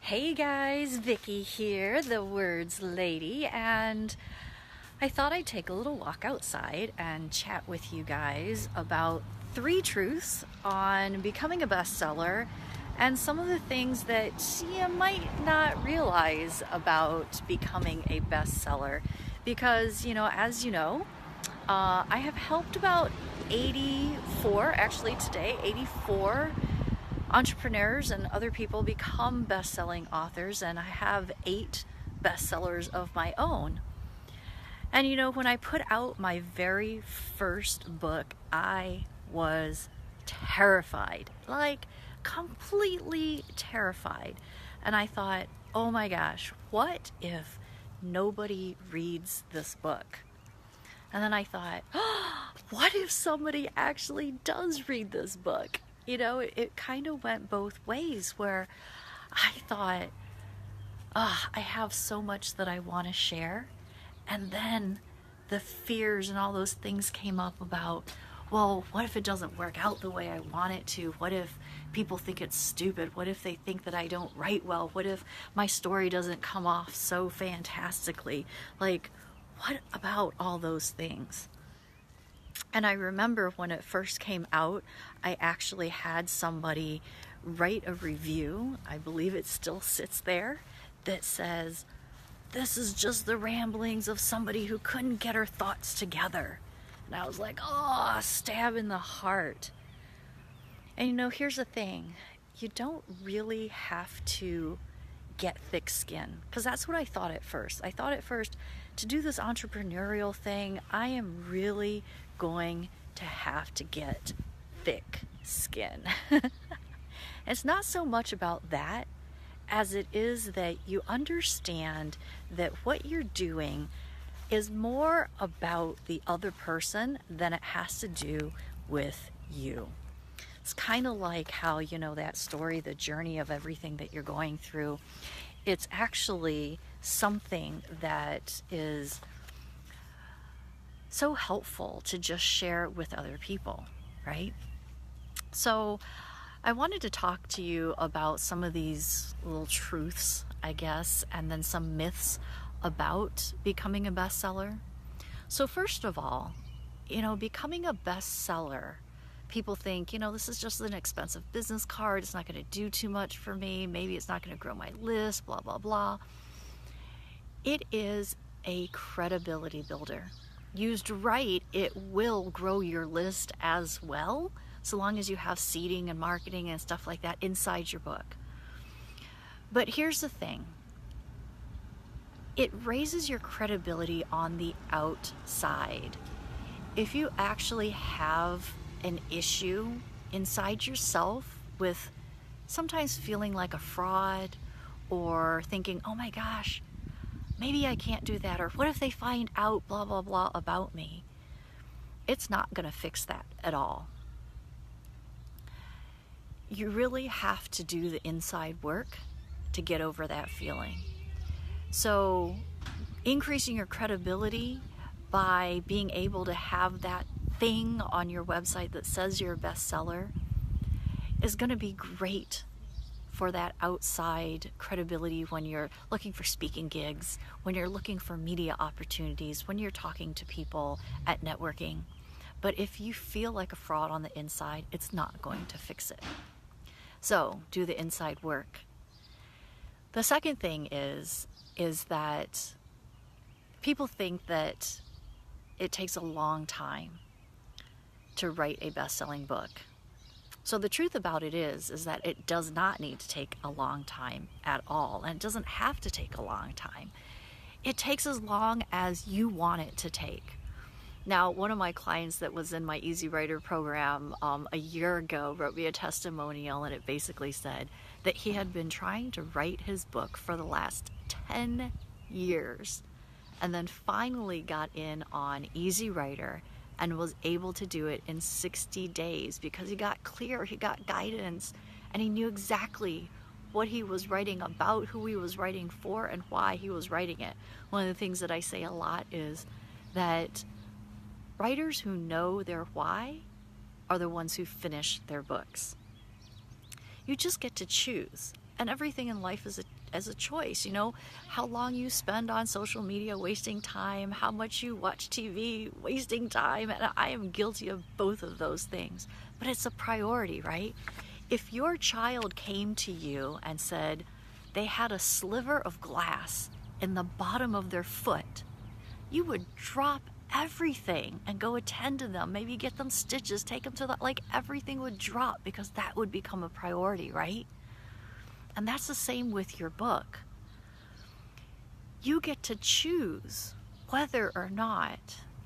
Hey guys, Vickie here, the words lady, and I thought I'd take a little walk outside and chat with you guys about 3 truths on becoming a bestseller and some of the things that you might not realize about becoming a bestseller. Because, as you know, I have helped about 84, actually today, 84 entrepreneurs and other people become best-selling authors, and I have 8 bestsellers of my own. And when I put out my very first book, I was terrified, like completely terrified. And I thought, oh my gosh, what if nobody reads this book? And then I thought, oh, what if somebody actually does read this book? It kind of went both ways, where I thought, I have so much that I want to share. And then the fears and all those things came up about, well, what if it doesn't work out the way I want it to? What if people think it's stupid? What if they think that I don't write well? What if my story doesn't come off so fantastically? Like, what about all those things? And I remember when it first came out, I actually had somebody write a review, I believe it still sits there, that says, "This is just the ramblings of somebody who couldn't get her thoughts together." And I was like, oh, stab in the heart. And here's the thing. You don't really have to get thick skin, because that's what I thought at first. I thought at first, to do this entrepreneurial thing, I am really going to have to get thick skin. It's not so much about that as it is that you understand that what you're doing is more about the other person than it has to do with you. It's kind of like how, that story, the journey of everything that you're going through. It's actually something that is so helpful to just share with other people, right? So I wanted to talk to you about some of these little truths, I guess, and then some myths about becoming a bestseller. So first of all, becoming a bestseller, people think, this is just an expensive business card. It's not going to do too much for me. Maybe it's not going to grow my list, blah, blah, blah. It is a credibility builder. Used right, it will grow your list as well, so long as you have seeding and marketing and stuff like that inside your book. But here's the thing. It raises your credibility on the outside. If you actually have an issue inside yourself with sometimes feeling like a fraud, or thinking, oh my gosh, maybe I can't do that, or what if they find out blah, blah, blah about me? It's not going to fix that at all. You really have to do the inside work to get over that feeling. So increasing your credibility by being able to have that thing on your website that says you're a bestseller is going to be great for that outside credibility when you're looking for speaking gigs, when you're looking for media opportunities, when you're talking to people at networking. But if you feel like a fraud on the inside, it's not going to fix it. So do the inside work. The second thing is that people think that it takes a long time to write a best-selling book. So the truth about it is that it does not need to take a long time at all, and it doesn't have to take a long time. It takes as long as you want it to take. Now, one of my clients that was in my Easy Writer program a year ago wrote me a testimonial, and it basically said that he had been trying to write his book for the last 10 years, and then finally got in on Easy Writer and was able to do it in 60 days because he got clear, he got guidance, and he knew exactly what he was writing about, who he was writing for, and why he was writing it. One of the things that I say a lot is that writers who know their why are the ones who finish their books. You just get to choose. And everything in life is a choice, you know, how long you spend on social media wasting time, how much you watch TV wasting time, and I am guilty of both of those things. But it's a priority, right? If your child came to you and said they had a sliver of glass in the bottom of their foot, you would drop everything and go attend to them, maybe get them stitches, take them to the, like, everything would drop because that would become a priority, right? And that's the same with your book. You get to choose whether or not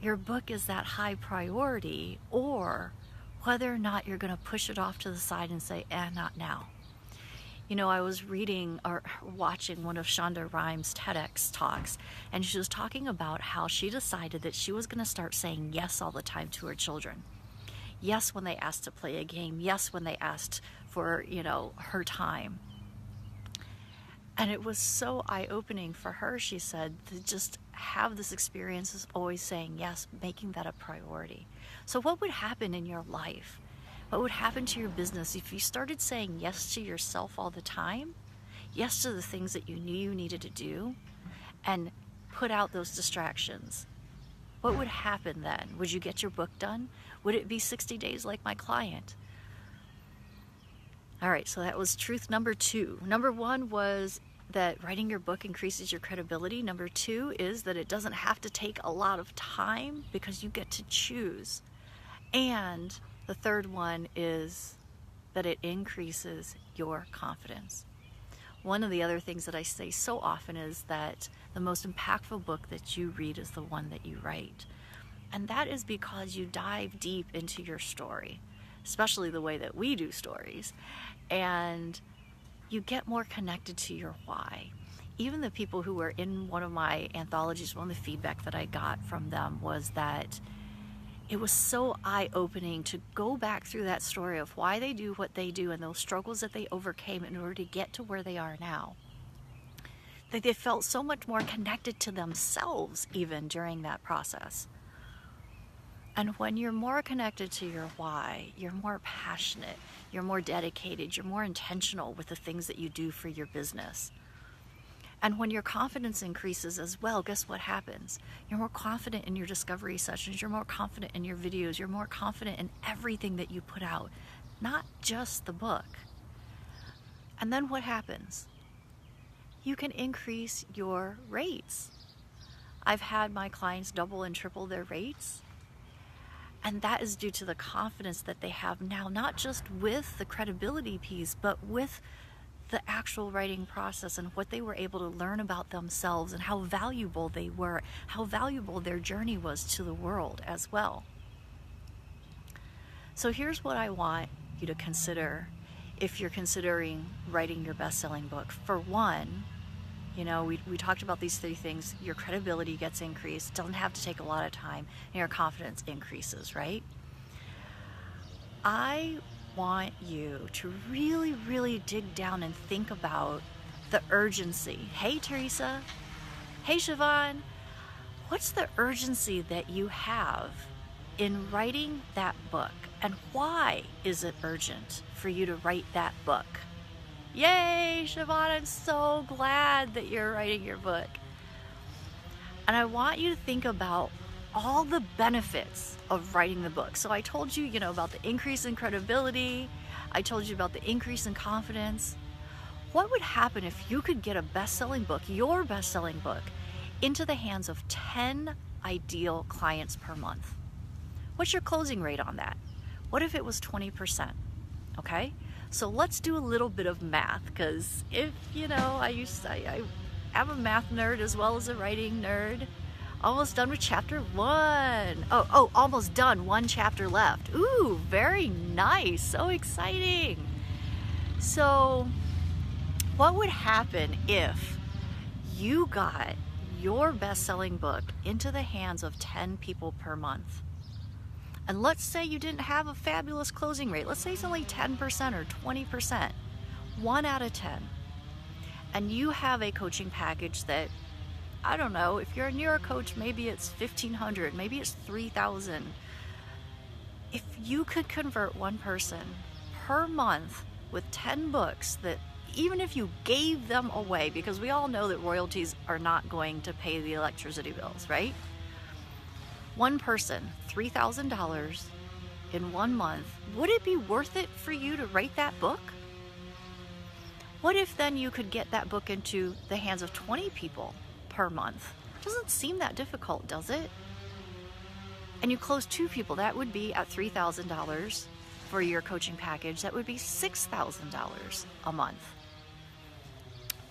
your book is that high priority, or whether or not you're going to push it off to the side and say, not now. You know, I was reading or watching one of Shonda Rhimes' TEDx talks, and she was talking about how she decided that she was going to start saying yes all the time to her children. Yes when they asked to play a game. Yes when they asked for, you know, her time. And it was so eye-opening for her, she said, to just have this experience of always saying yes, making that a priority. So what would happen in your life? What would happen to your business if you started saying yes to yourself all the time? Yes to the things that you knew you needed to do, and put out those distractions. What would happen then? Would you get your book done? Would it be 60 days like my client? All right, so that was truth number 2. Number 1 was that writing your book increases your credibility. Number 2 is that it doesn't have to take a lot of time because you get to choose. And the third one is that it increases your confidence. One of the other things that I say so often is that the most impactful book that you read is the one that you write. And that is because you dive deep into your story, especially the way that we do stories, and you get more connected to your why. Even the people who were in one of my anthologies, one of the feedback that I got from them was that it was so eye-opening to go back through that story of why they do what they do and those struggles that they overcame in order to get to where they are now. That they felt so much more connected to themselves even during that process. And when you're more connected to your why, you're more passionate, you're more dedicated, you're more intentional with the things that you do for your business. And when your confidence increases as well, guess what happens? You're more confident in your discovery sessions, you're more confident in your videos, you're more confident in everything that you put out, not just the book. And then what happens? You can increase your rates. I've had my clients double and triple their rates. And that is due to the confidence that they have now, not just with the credibility piece, but with the actual writing process and what they were able to learn about themselves and how valuable they were, how valuable their journey was to the world as well. So here's what I want you to consider if you're considering writing your best-selling book. For one, you know, we talked about these 3 things. Your credibility gets increased, doesn't have to take a lot of time, and your confidence increases, right? I want you to really, really dig down and think about the urgency. Hey, Teresa. Hey, Siobhan. What's the urgency that you have in writing that book? And why is it urgent for you to write that book? Yay, Siobhan, I'm so glad that you're writing your book. And I want you to think about all the benefits of writing the book. So I told you, you know, about the increase in credibility. I told you about the increase in confidence. What would happen if you could get a best-selling book, your best-selling book, into the hands of 10 ideal clients per month? What's your closing rate on that? What if it was 20%? Okay? So let's do a little bit of math, because if, you know, I'm a math nerd as well as a writing nerd. Almost done with chapter 1. Oh, almost done. 1 chapter left. Ooh, very nice. So exciting. So what would happen if you got your best-selling book into the hands of 10 people per month? And let's say you didn't have a fabulous closing rate. Let's say it's only 10% or 20%. 1 out of 10. And you have a coaching package that, I don't know, if you're a neuro coach, maybe it's $1,500, maybe it's $3,000. If you could convert one person per month with 10 books that even if you gave them away, because we all know that royalties are not going to pay the electricity bills, right? One person, $3,000 in 1 month, would it be worth it for you to write that book? What if then you could get that book into the hands of 20 people per month? Doesn't seem that difficult, does it? And you close 2 people, that would be at $3,000 for your coaching package. That would be $6,000 a month.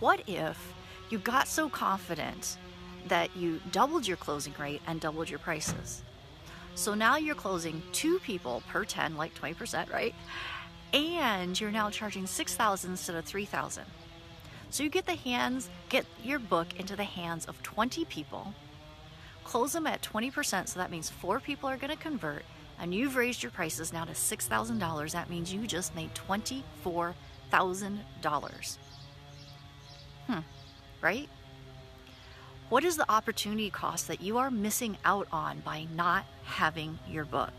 What if you got so confident that you doubled your closing rate and doubled your prices? So now you're closing 2 people per 10, like 20%, right? And you're now charging $6,000 instead of $3,000. So you get your book into the hands of 20 people, close them at 20%, so that means 4 people are going to convert, and you've raised your prices now to $6,000. That means you just made $24,000. Right? What is the opportunity cost that you are missing out on by not having your book?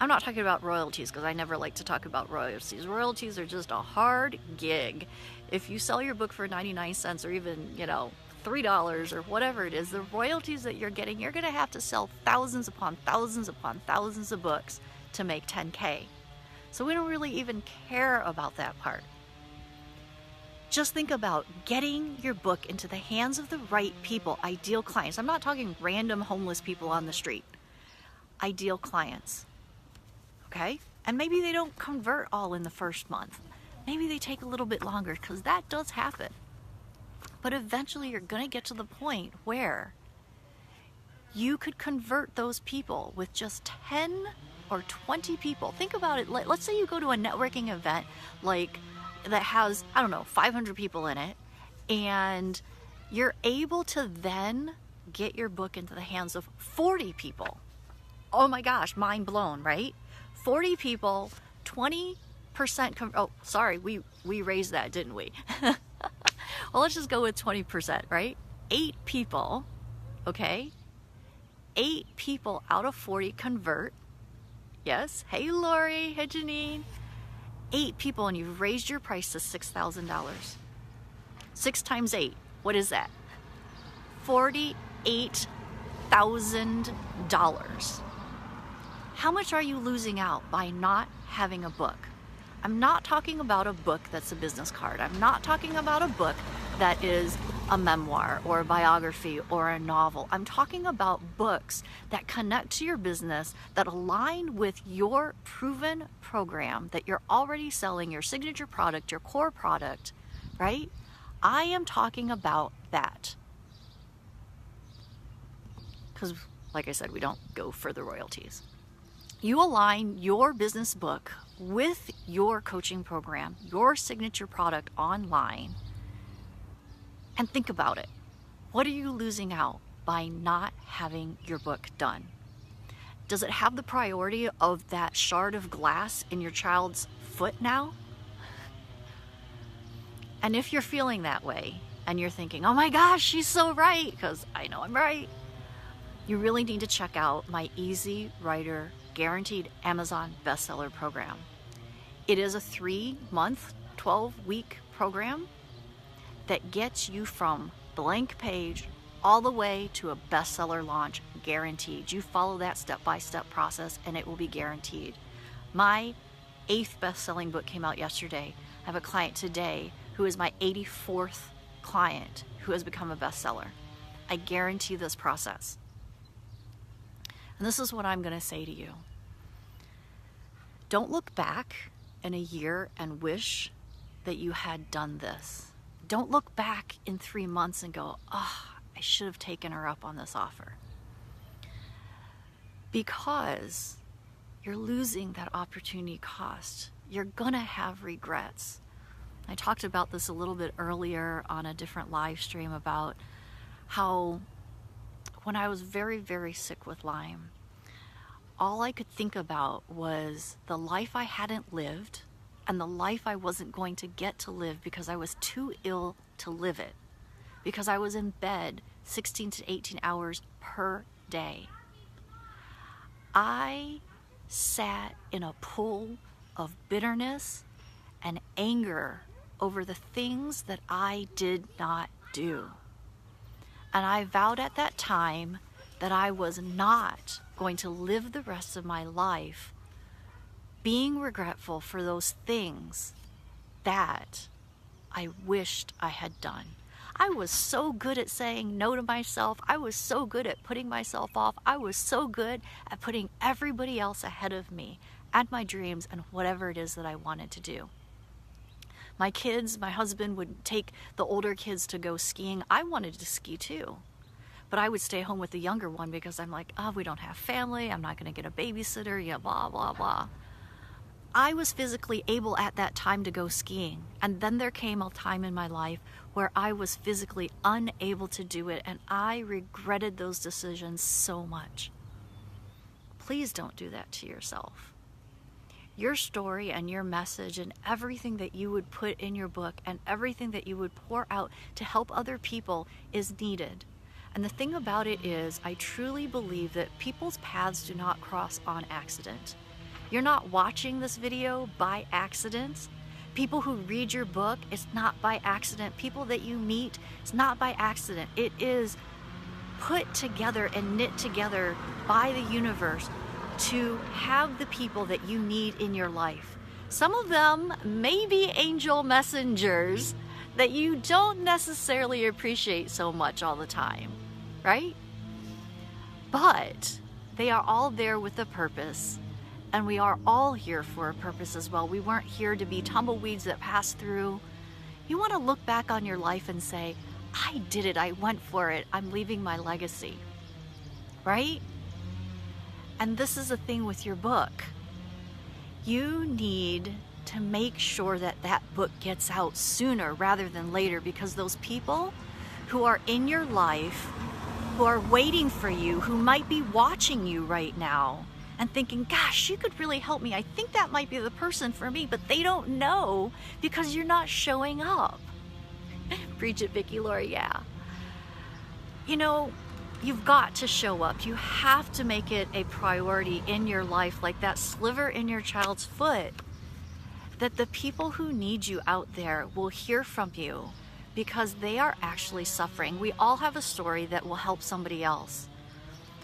I'm not talking about royalties, because I never like to talk about royalties. Royalties are just a hard gig. If you sell your book for 99 cents or even, $3 or whatever it is, the royalties that you're getting, you're going to have to sell thousands upon thousands upon thousands of books to make 10K. So we don't really even care about that part. Just think about getting your book into the hands of the right people, ideal clients. I'm not talking random homeless people on the street. Ideal clients. Okay? And maybe they don't convert all in the first month. Maybe they take a little bit longer, because that does happen. But eventually you're going to get to the point where you could convert those people with just 10 or 20 people. Think about it. Let's say you go to a networking event that has, 500 people in it, and you're able to then get your book into the hands of 40 people. Oh my gosh, mind blown, right? 40 people, 20%. We raised that, didn't we? Well, let's just go with 20%, right? 8 people, okay? 8 people out of 40 convert. Yes. Hey, Lori. Hey, Janine. 8 people, and you've raised your price to $6,000. 6 times 8, what is that? $48,000. How much are you losing out by not having a book? I'm not talking about a book that's a business card. I'm not talking about a book that is a memoir or a biography or a novel. I'm talking about books that connect to your business, that align with your proven program that you're already selling, your signature product, your core product, right? I am talking about that. Because, like I said, we don't go for the royalties. You align your business book with your coaching program, your signature product online, and think about it. What are you losing out by not having your book done? Does it have the priority of that shard of glass in your child's foot now? And if you're feeling that way and you're thinking, oh my gosh, she's so right, because I know I'm right, you really need to check out my Easy Writer Guaranteed Amazon Bestseller Program. It is a 3-month, 12-week program that gets you from blank page all the way to a bestseller launch, guaranteed. You follow that step-by-step process and it will be guaranteed. My 8th best-selling book came out yesterday. I have a client today who is my 84th client who has become a bestseller. I guarantee this process. And this is what I'm going to say to you. Don't look back in a year and wish that you had done this. Don't look back in 3 months and go, oh, I should have taken her up on this offer. Because you're losing that opportunity cost. You're going to have regrets. I talked about this a little bit earlier on a different live stream about how when I was very, very sick with Lyme, all I could think about was the life I hadn't lived and the life I wasn't going to get to live because I was too ill to live it, because I was in bed 16 to 18 hours per day. I sat in a pool of bitterness and anger over the things that I did not do. And I vowed at that time that I was not going to live the rest of my life being regretful for those things that I wished I had done. I was so good at saying no to myself. I was so good at putting myself off. I was so good at putting everybody else ahead of me and my dreams and whatever it is that I wanted to do. My kids, my husband would take the older kids to go skiing. I wanted to ski too, but I would stay home with the younger one because I'm like, oh, we don't have family. I'm not going to get a babysitter, blah, blah, blah. I was physically able at that time to go skiing. And then there came a time in my life where I was physically unable to do it. And I regretted those decisions so much. Please don't do that to yourself. Your story and your message and everything that you would put in your book and everything that you would pour out to help other people is needed. And the thing about it is, I truly believe that people's paths do not cross on accident. You're not watching this video by accident. People who read your book, it's not by accident. People that you meet, it's not by accident. It is put together and knit together by the universe to have the people that you need in your life. Some of them may be angel messengers that you don't necessarily appreciate so much all the time, right? But they are all there with a purpose. And we are all here for a purpose as well. We weren't here to be tumbleweeds that pass through. You want to look back on your life and say, I did it, I went for it, I'm leaving my legacy, right? And this is the thing with your book. You need to make sure that that book gets out sooner rather than later, because those people who are in your life, who are waiting for you, who might be watching you right now, and thinking, gosh, you could really help me. I think that might be the person for me, but they don't know because you're not showing up. Preach it, Vickie, Lori, yeah. You've got to show up. You have to make it a priority in your life, like that sliver in your child's foot, that the people who need you out there will hear from you because they are actually suffering. We all have a story that will help somebody else.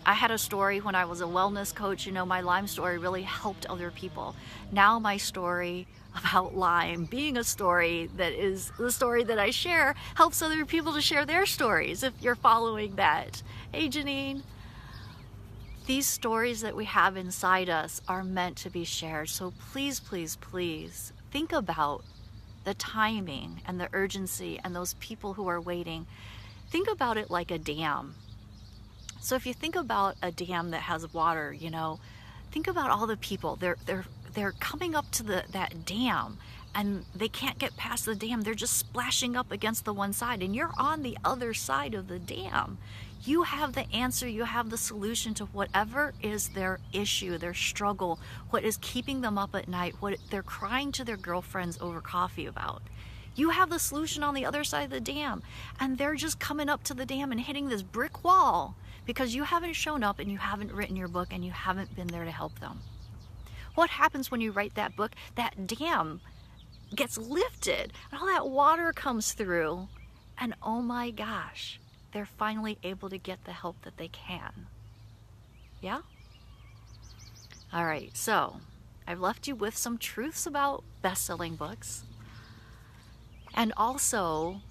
I had a story when I was a wellness coach. My Lyme story really helped other people. Now my story about Lyme being a story that is the story that I share helps other people to share their stories, if you're following that. Hey, Janine. These stories that we have inside us are meant to be shared. So please, please, please think about the timing and the urgency and those people who are waiting. Think about it like a dam. So if you think about a dam that has water, think about all the people. They're coming up to that dam and they can't get past the dam. They're just splashing up against the one side, and you're on the other side of the dam. You have the answer, you have the solution to whatever is their issue, their struggle, what is keeping them up at night, what they're crying to their girlfriends over coffee about. You have the solution on the other side of the dam, and they're just coming up to the dam and hitting this brick wall because you haven't shown up and you haven't written your book and you haven't been there to help them. What happens when you write that book? That dam gets lifted and all that water comes through, and oh my gosh, they're finally able to get the help that they can. Yeah? All right, so I've left you with some truths about best-selling books, and also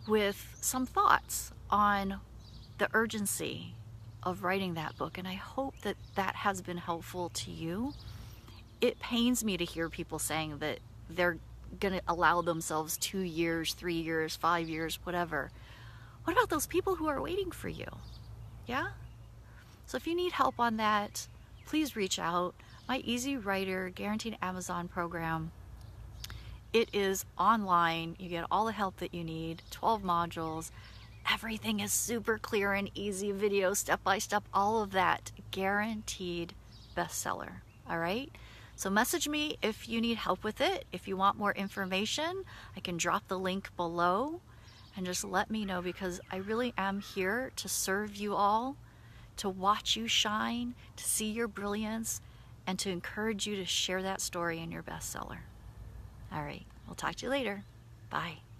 with some thoughts on the urgency of writing that book. And I hope that that has been helpful to you. It pains me to hear people saying that they're going to allow themselves 2 years, 3 years, 5 years, whatever. What about those people who are waiting for you? Yeah? So if you need help on that, please reach out. My Easy Writer Guaranteed Amazon program, it is online. You get all the help that you need, 12 modules. Everything is super clear and easy, video, step by step, all of that. Guaranteed bestseller. All right? So message me if you need help with it. If you want more information, I can drop the link below and just let me know, because I really am here to serve you all, to watch you shine, to see your brilliance, and to encourage you to share that story in your bestseller. All right, we'll talk to you later. Bye.